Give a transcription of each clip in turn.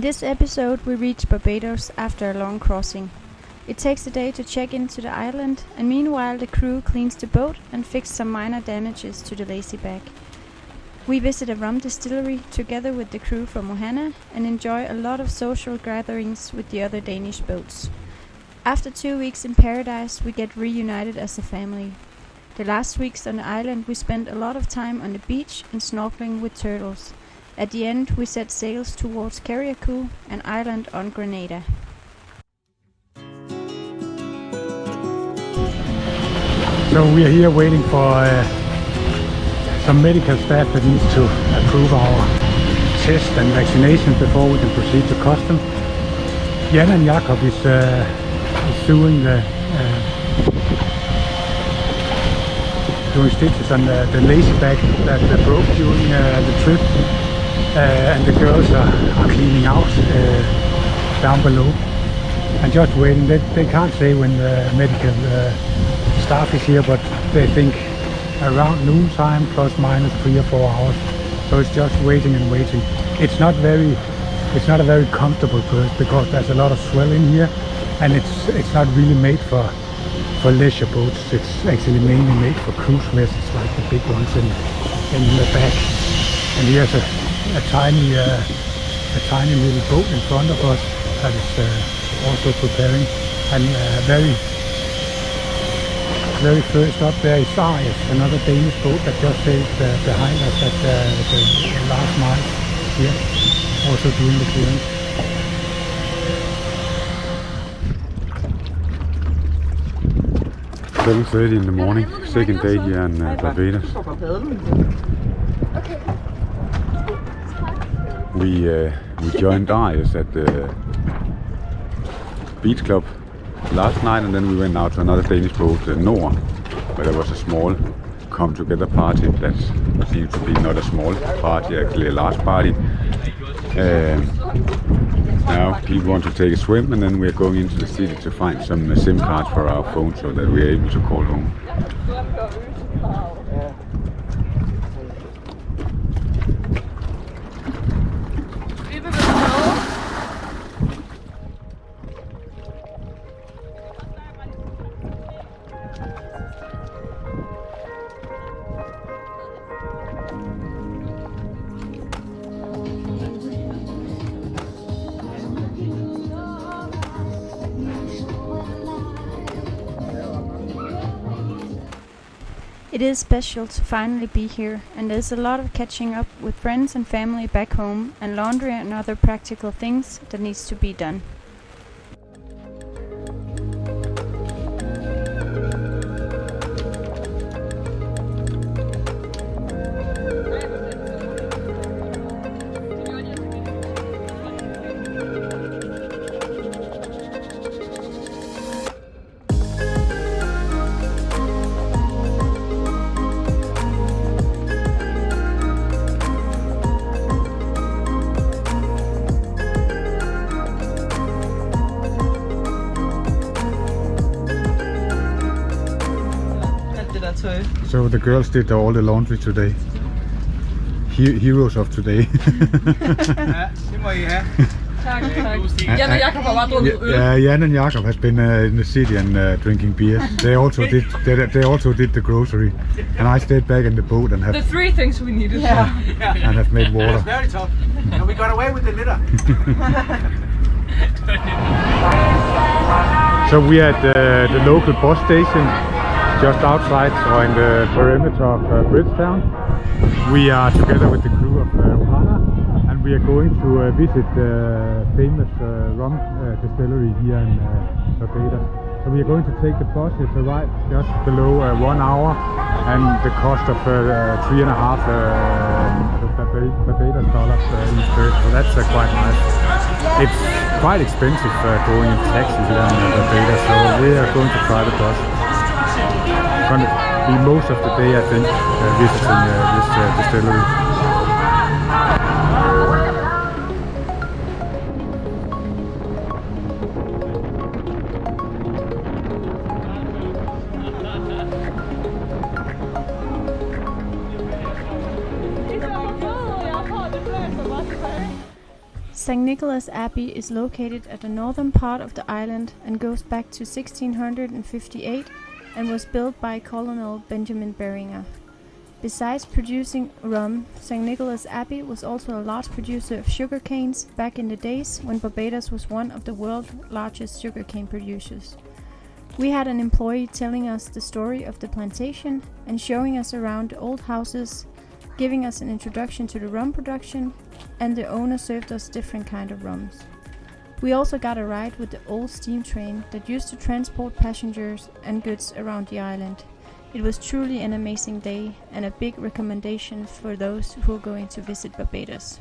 this episode we reach Barbados after a long crossing. It takes a day to check into the island, and meanwhile the crew cleans the boat and fixes some minor damages to the lazy back. We visit a rum distillery together with the crew from Ohana and enjoy a lot of social gatherings with the other Danish boats. After 2 weeks in paradise, we get reunited as a family. The last weeks on the island we spent a lot of time on the beach and snorkeling with turtles. At the end we set sails towards Carriacou, an island on Grenada. So we are here waiting for some medical staff that needs to approve our test and vaccination before we can proceed to custom. Jan and Jakob is doing stitches on the lazy back that broke during the trip, and the girls are cleaning out down below and just waiting. They can't say when the medical staff is here, but they think around noon time, plus minus 3 or 4 hours. So it's just waiting and waiting. It's not a very comfortable berth because there's a lot of swell in here, and it's not really made for leisure boats. It's actually mainly made for cruise vessels like the big ones in the back. And here's a tiny little boat in front of us that is also preparing. And very first up there is Arius, another Danish boat that just sailed behind us at the last mile here, also doing the clearance. It's 7:30 in the morning, second day here in Barbados. We joined Arius at the beach club last night, and then we went out to another Danish boat, Nord, where there was a small come-together party that seemed to be not a small party, actually a large party. Now people want to take a swim, and then we are going into the city to find some SIM cards for our phone so that we are able to call home. It is special to finally be here, and there's a lot of catching up with friends and family back home, and laundry and other practical things that needs to be done. So the girls did all the laundry today. Heroes of today. Jan and Jakob har bare drukket øl. Yeah, Jan and Jakob has been in the city and drinking beer. They also did the grocery, and I stayed back in the boat and have The 3 things we needed. and have made water. It's very tough, and we got away with the litter. So we are at the local bus station, just outside or in the perimeter of Bridgetown. We are together with the crew of Ohana, and we are going to visit the famous rum distillery here in Barbados. So we are going to take the bus. It's a ride just below 1 hour, and the cost of 3.5 Barbados dollars each person. So that's quite nice. It's quite expensive going in taxi here in Barbados, so we are going to try the bus. Going to be most of the day, I think, visiting this distillery. St. Nicolas Abbey is located at the northern part of the island and goes back to 1658 and was built by Colonel Benjamin Beringer. Besides producing rum, St. Nicolas Abbey was also a large producer of sugar canes back in the days when Barbados was one of the world's largest sugarcane producers. We had an employee telling us the story of the plantation and showing us around the old houses, giving us an introduction to the rum production, and the owner served us different kind of rums. We also got a ride with the old steam train that used to transport passengers and goods around the island. It was truly an amazing day and a big recommendation for those who are going to visit Barbados.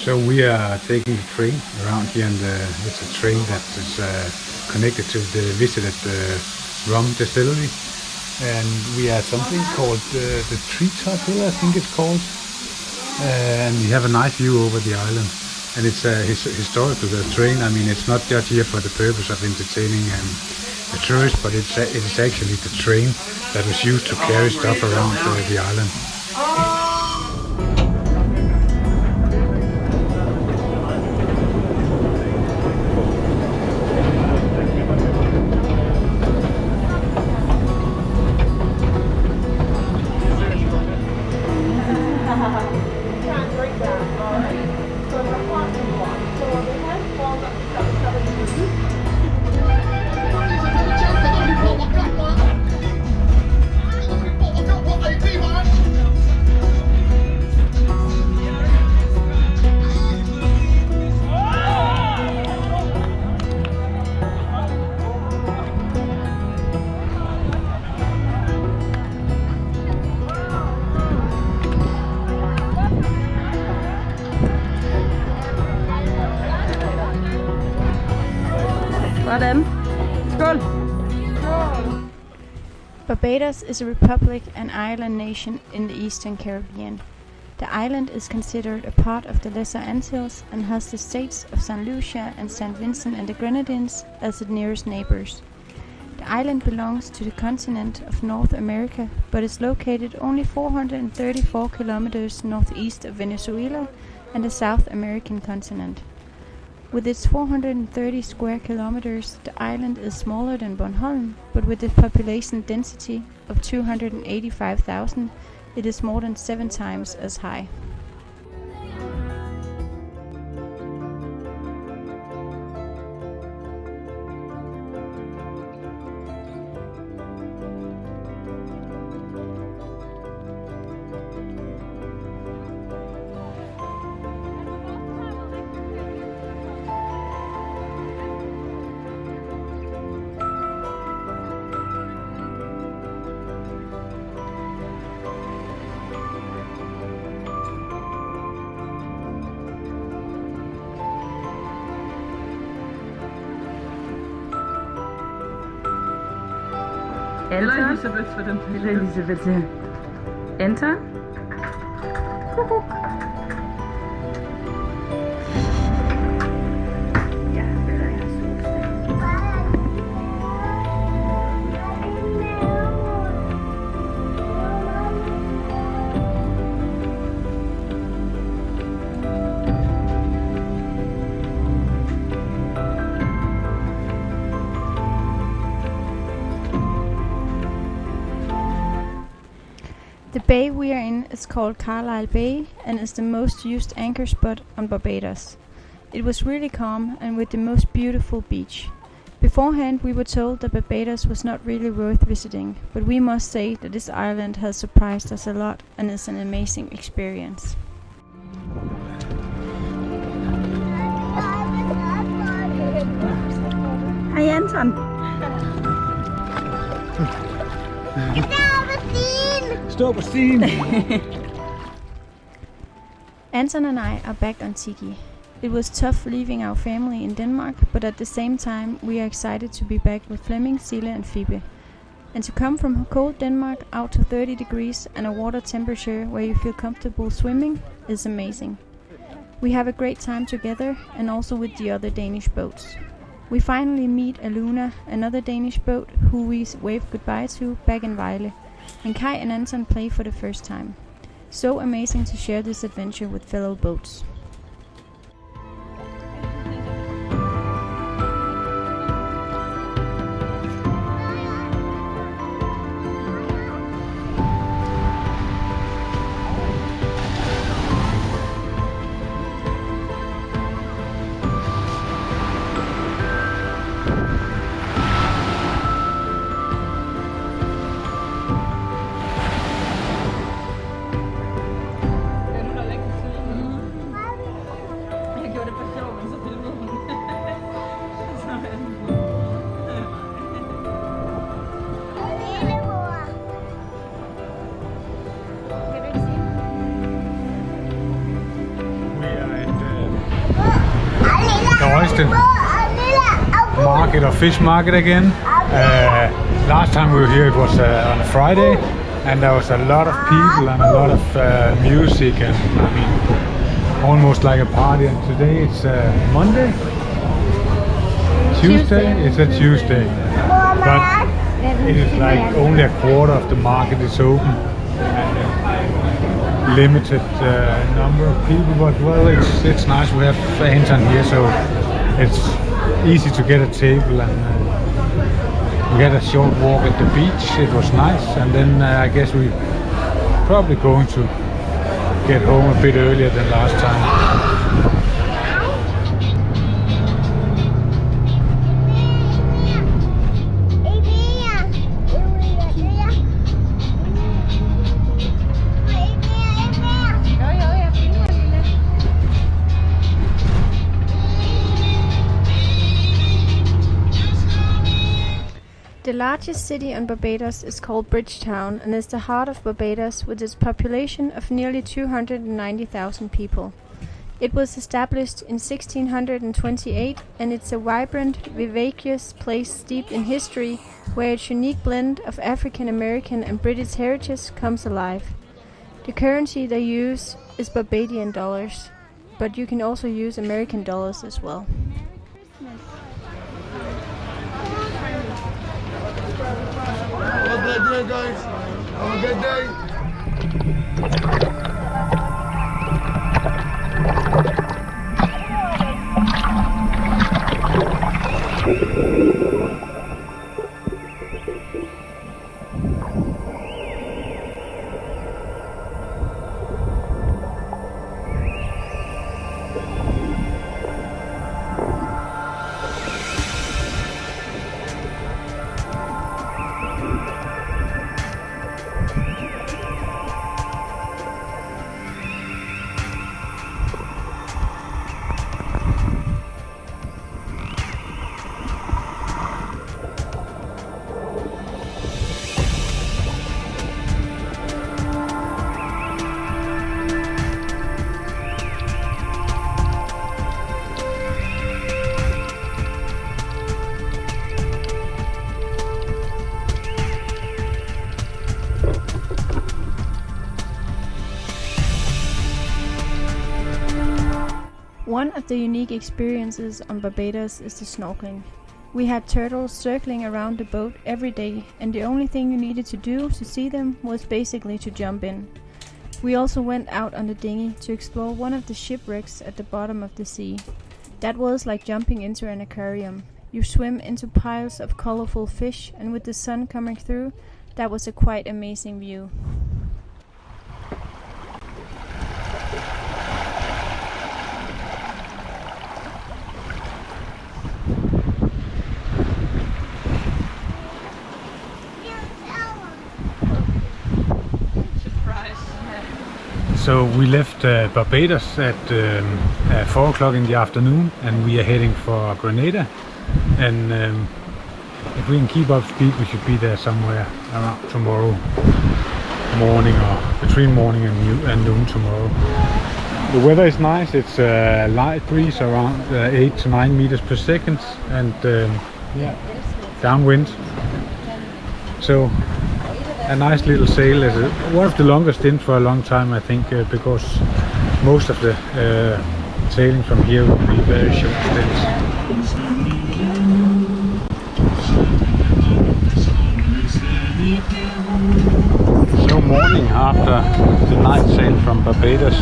So we are taking the train around here, and it's a train that is connected to the visited rum distillery, and we are something called the Treetop Hill, I think it's called, and we have a nice view over the island, and it's historical, the train. I mean, it's not just here for the purpose of entertaining the tourists, but it's actually the train that was used to carry stuff around the island. Barbados is a republic and island nation in the Eastern Caribbean. The island is considered a part of the Lesser Antilles and has the states of St. Lucia and St. Vincent and the Grenadines as its nearest neighbors. The island belongs to the continent of North America, but is located only 434 kilometers northeast of Venezuela and the South American continent. With its 430 square kilometers, the island is smaller than Bornholm, but with its population density of 285,000, it is more than 7 times as high. Eller Elisabeth for den. Eller Elisabeth, ja. Anton. Kukuk. Ja, det er jeg The bay we are in is called Carlisle Bay and is the most used anchor spot on Barbados. It was really calm and with the most beautiful beach. Beforehand we were told that Barbados was not really worth visiting, but we must say that this island has surprised us a lot and is an amazing experience. Hej Anton. Stå på stien! Anton and I are back on TIKKI. It was tough leaving our family in Denmark, but at the same time we are excited to be back with Flemming, Sille and Phoebe. And to come from cold Denmark out to 30 degrees and a water temperature where you feel comfortable swimming is amazing. We have a great time together and also with the other Danish boats. We finally meet Aluna, another Danish boat who we waved goodbye to back in Vejle, and Kai and Anton play for the first time. So amazing to share this adventure with fellow boats. Market or fish market again. Last time we were here it was on a Friday, and there was a lot of people and a lot of music, and I mean almost like a party. And today it's Monday? Tuesday? It's a Tuesday, but it is like only a quarter of the market is open, and limited number of people. But well, it's nice. We have Anton here, so it's easy to get a table, and we had a short walk at the beach. It was nice, and then I guess we're probably going to get home a bit earlier than last time. The largest city on Barbados is called Bridgetown and is the heart of Barbados with its population of nearly 290,000 people. It was established in 1628 and it's a vibrant, vivacious place steeped in history where its unique blend of African American and British heritage comes alive. The currency they use is Barbadian dollars, but you can also use American dollars as well. Have a good day, guys. Have a good day. One of the unique experiences on Barbados is the snorkeling. We had turtles circling around the boat every day, and the only thing you needed to do to see them was basically to jump in. We also went out on the dinghy to explore one of the shipwrecks at the bottom of the sea. That was like jumping into an aquarium. You swim into piles of colorful fish, and with the sun coming through, that was a quite amazing view. So we left Barbados at 4 o'clock in the afternoon, and we are heading for Grenada. And if we can keep up speed, we should be there somewhere around tomorrow morning, or between morning and noon tomorrow. The weather is nice. It's a light breeze around 8 to 9 meters per second, and yeah, downwind. So a nice little sail. Is one of the longest in for a long time, I think, because most of the sailing from here will be very short stints. So morning after the night sail from Barbados,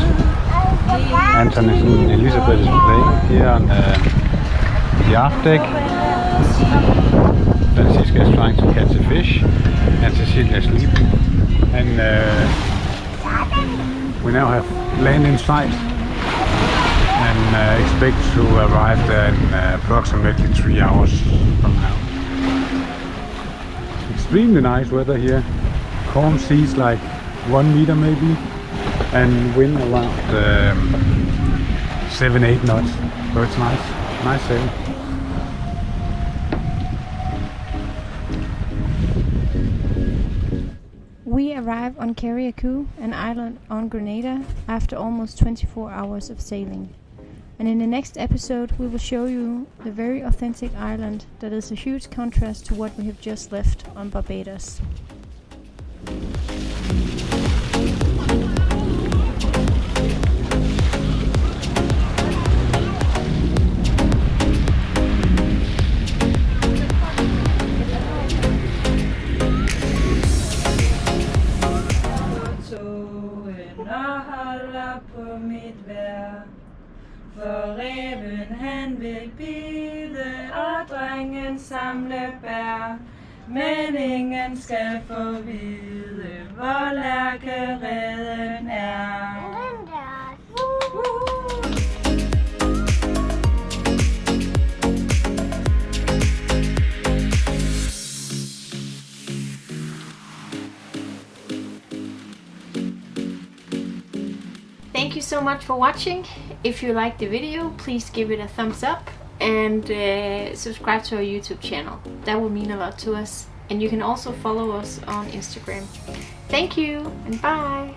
Anton and Elisabeth is playing here on the aft deck. Francisca is trying to catch a fish, and Cecilia is sleeping. And we now have land in sight, and expect to arrive there in approximately 3 hours from now. Extremely nice weather here. Calm seas like 1 meter maybe, and wind around 7-8 knots. So it's nice sail. We arrive on Carriacou, an island on Grenada, after almost 24 hours of sailing. And in the next episode we will show you the very authentic island that is a huge contrast to what we have just left on Barbados. På mit vejr, for reven han vil bide, og drengen samle bær. Men ingen skal få vide, hvor lærkereden er. Thank you so much for watching. If you liked the video, please give it a thumbs up and subscribe to our YouTube channel. That would mean a lot to us. And you can also follow us on Instagram. Thank you and bye!